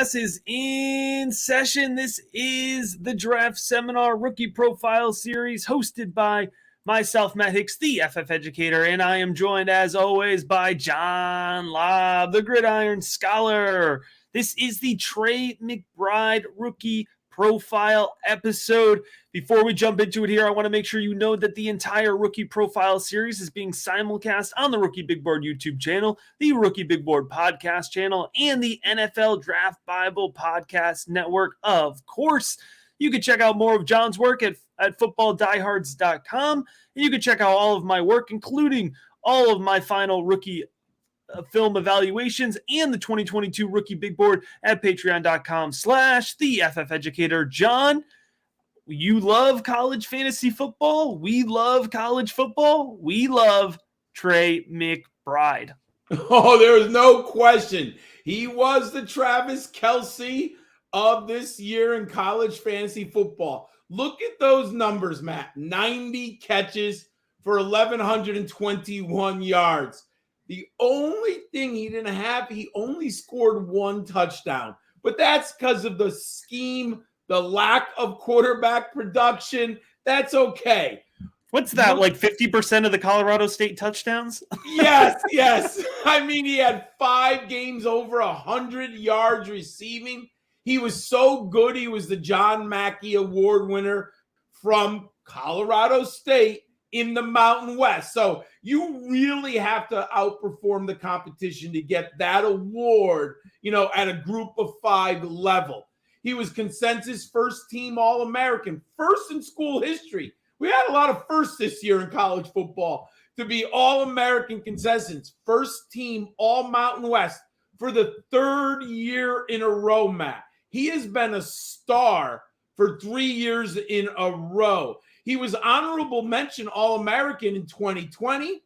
class is in session. This is the Draft Seminar Rookie Profile Series hosted by myself, Matt Hicks, the FF Educator, and I am joined as always by John Laub, the Gridiron Scholar. This is the Trey McBride Rookie Profile episode. Before we jump into it here, I want to make sure you know that the entire Rookie Profile series is being simulcast on the Rookie Big Board YouTube channel, the Rookie Big Board podcast channel, and the NFL Draft Bible podcast network. Of course, you can check out more of John's work at footballdiehards.com, and you can check out all of my work, including all of my final rookie film evaluations and the 2022 Rookie Big Board at patreon.com/the FF Educator. John, you love college fantasy football. We love college football. We love Trey McBride. Oh, there is no question. He was the Travis Kelce of this year in college fantasy football. Look at those numbers, Matt. 90 catches for 1,121 yards. The only thing he didn't have, he only scored one touchdown. But that's because of the scheme, the lack of quarterback production. That's okay. What's that, like 50% of the Colorado State touchdowns? Yes. I mean, he had 5 games over 100 yards receiving. He was so good. He was the John Mackey Award winner from Colorado State in the Mountain West. So you really have to outperform the competition to get that award, at a group of 5 level. He was consensus first team All-American, first in school history. We had a lot of firsts this year in college football to be All-American consensus, first team All-Mountain West for the 3rd year in a row, Matt. He has been a star for 3 years in a row. He was honorable mention All-American in 2020.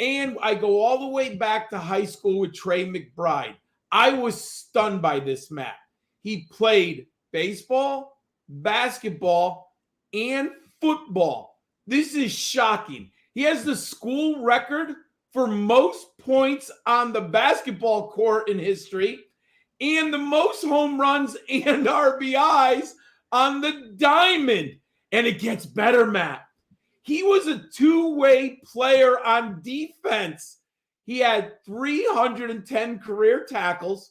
And I go all the way back to high school with Trey McBride. I was stunned by this, Matt. He played baseball, basketball, and football. This is shocking. He has the school record for most points on the basketball court in history and the most home runs and RBIs on the diamond. And it gets better, Matt. He was a 2-way player on defense. He had 310 career tackles,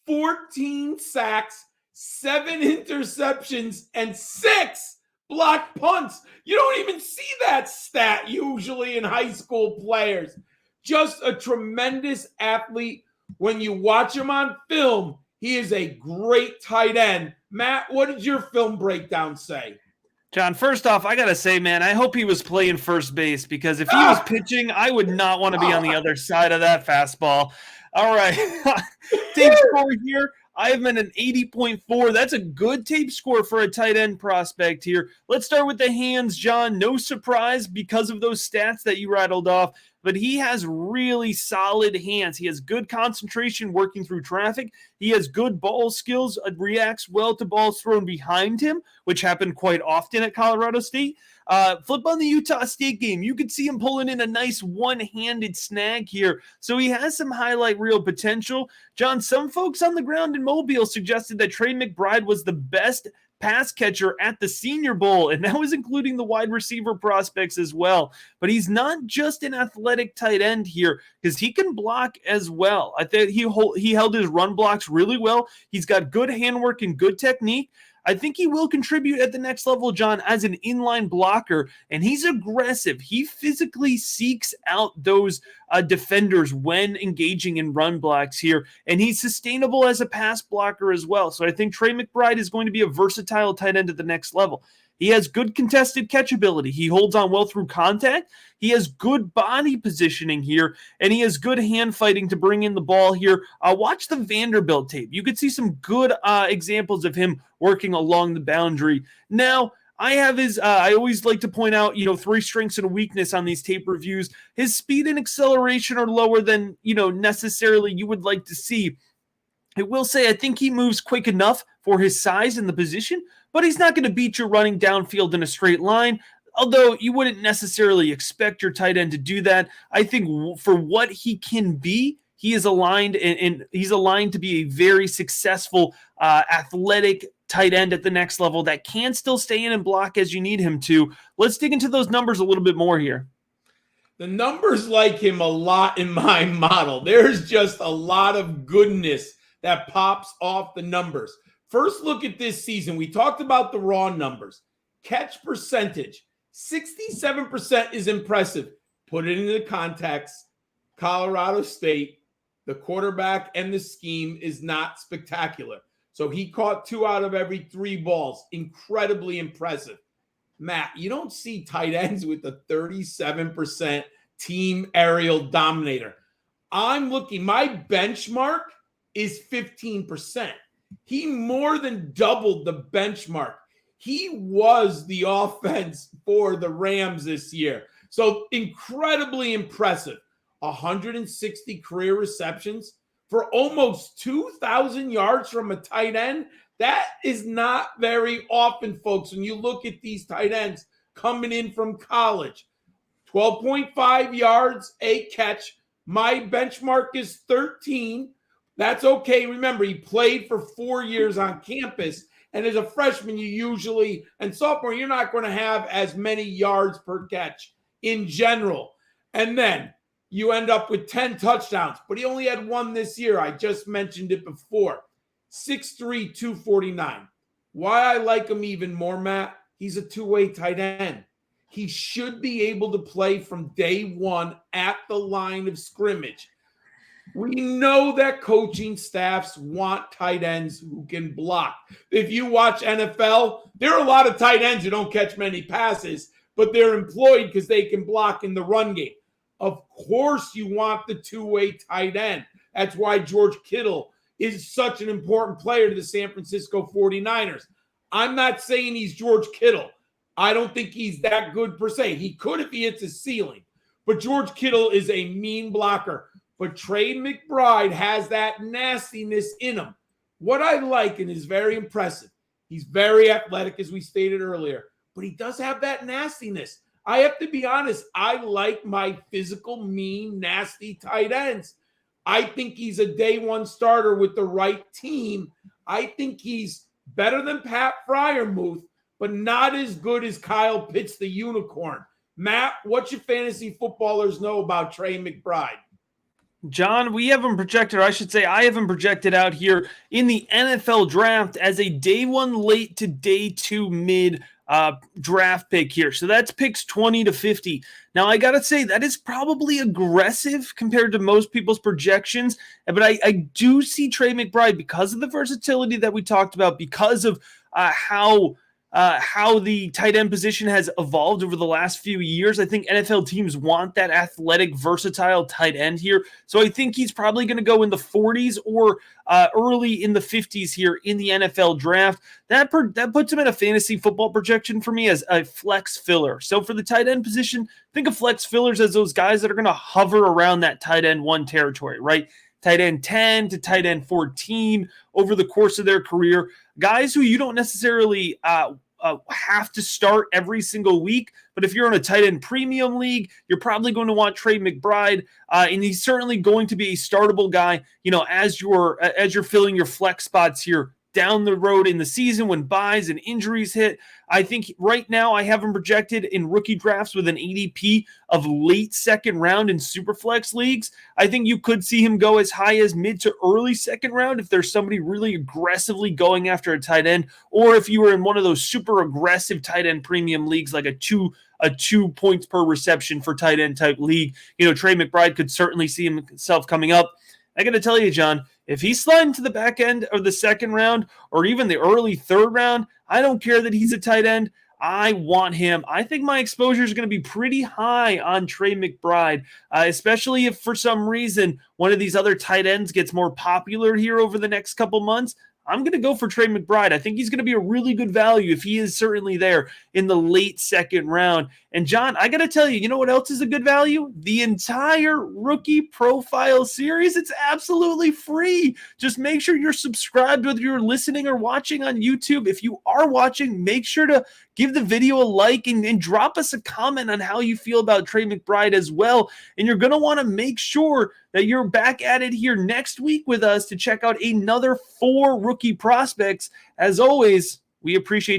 14 sacks, 7 interceptions, and 6 blocked punts. You don't even see that stat usually in high school players. Just a tremendous athlete. When you watch him on film, he is a great tight end. Matt, what did your film breakdown say? John, first off, I got to say, man, I hope he was playing first base, because if he was pitching, I would not want to be on the other side of that fastball. All right. Tape score here, I have been an 80.4. That's a good tape score for a tight end prospect here. Let's start with the hands, John. No surprise because of those stats that you rattled off, but he has really solid hands. He has good concentration working through traffic. He has good ball skills, reacts well to balls thrown behind him, which happened quite often at Colorado State. Flip on the Utah State game. You could see him pulling in a nice one-handed snag here. So he has some highlight reel potential. John, some folks on the ground in Mobile suggested that Trey McBride was the best pass catcher at the Senior Bowl, and that was including the wide receiver prospects as well. But he's not just an athletic tight end here, because he can block as well. I think he held his run blocks really well. He's got good handwork and good technique. I think he will contribute at the next level, John, as an inline blocker, and he's aggressive. He physically seeks out those defenders when engaging in run blocks here, and he's sustainable as a pass blocker as well. So I think Trey McBride is going to be a versatile tight end at the next level. He has good contested catch ability. He holds on well through contact. He has good body positioning here, and he has good hand fighting to bring in the ball here. Watch the Vanderbilt tape. You could see some good examples of him working along the boundary. Now, I have his, I always like to point out, 3 strengths and a weakness on these tape reviews. His speed and acceleration are lower than, necessarily you would like to see. I will say I think he moves quick enough for his size and the position, but he's not going to beat you running downfield in a straight line. Although you wouldn't necessarily expect your tight end to do that. I think for what he can be, he is aligned and he's aligned to be a very successful, athletic tight end at the next level that can still stay in and block as you need him to. Let's dig into those numbers a little bit more here. The numbers like him a lot in my model. There's just a lot of goodness that pops off the numbers. First look at this season. We talked about the raw numbers. Catch percentage, 67% is impressive. Put it into the context. Colorado State, the quarterback and the scheme is not spectacular. So he caught 2 out of every 3 balls. Incredibly impressive. Matt, you don't see tight ends with a 37% team aerial dominator. I'm looking, my benchmark is 15%. He more than doubled the benchmark. He was the offense for the Rams this year. So incredibly impressive. 160 career receptions for almost 2,000 yards from a tight end. That is not very often, folks, when you look at these tight ends coming in from college. 12.5 yards, a catch. My benchmark is 13. That's okay. Remember, he played for 4 years on campus. And as a freshman, you usually, and sophomore, you're not going to have as many yards per catch in general. And then you end up with 10 touchdowns. But he only had 1 this year. I just mentioned it before. 6'3", 249. Why I like him even more, Matt, he's a two-way tight end. He should be able to play from day one at the line of scrimmage. We know that coaching staffs want tight ends who can block. If you watch NFL, there are a lot of tight ends who don't catch many passes, but they're employed because they can block in the run game. Of course you want the two-way tight end. That's why George Kittle is such an important player to the San Francisco 49ers. I'm not saying he's George Kittle. I don't think he's that good per se. He could if he hits a ceiling. But George Kittle is a mean blocker. But Trey McBride has that nastiness in him. What I like and is very impressive, he's very athletic, as we stated earlier, but he does have that nastiness. I have to be honest, I like my physical, mean, nasty tight ends. I think he's a day one starter with the right team. I think he's better than Pat Freiermuth, but not as good as Kyle Pitts, the unicorn. Matt, what your fantasy footballers know about Trey McBride? John, we have him projected, or I should say I have him projected out here in the NFL draft as a day 1 late to day 2 mid draft pick here. So that's picks 20 to 50. Now, I got to say that is probably aggressive compared to most people's projections, but I do see Trey McBride because of the versatility that we talked about, because of how the tight end position has evolved over the last few years. I think NFL teams want that athletic, versatile tight end here. So I think he's probably going to go in the 40s or early in the 50s here in the NFL draft. That puts him in a fantasy football projection for me as a flex filler. So for the tight end position, think of flex fillers as those guys that are going to hover around that tight end 1 territory, right? Tight end 10 to tight end 14 over the course of their career. Guys who you don't necessarily have to start every single week, but if you're in a tight end premium league, you're probably going to want Trey McBride, and he's certainly going to be a startable guy, as you're filling your flex spots here down the road in the season when buys and injuries hit. I think right now I have him projected in rookie drafts with an ADP of late second round in Superflex leagues. I think you could see him go as high as mid to early second round if there's somebody really aggressively going after a tight end, or if you were in one of those super aggressive tight end premium leagues like a 2 points per reception for tight end type league. Trey McBride could certainly see himself coming up. I got to tell you, John, if he's sliding to the back end of the second round or even the early third round, I don't care that he's a tight end. I want him. I think my exposure is going to be pretty high on Trey McBride, especially if for some reason one of these other tight ends gets more popular here over the next couple months. I'm going to go for Trey McBride. I think he's going to be a really good value if he is certainly there in the late second round. And John, I got to tell you, you know what else is a good value? The entire rookie profile series. It's absolutely free. Just make sure you're subscribed whether you're listening or watching on YouTube. If you are watching, make sure to give the video a like and drop us a comment on how you feel about Trey McBride as well. And you're going to want to make sure that you're back at it here next week with us to check out another 4 rookie prospects. As always, we appreciate you.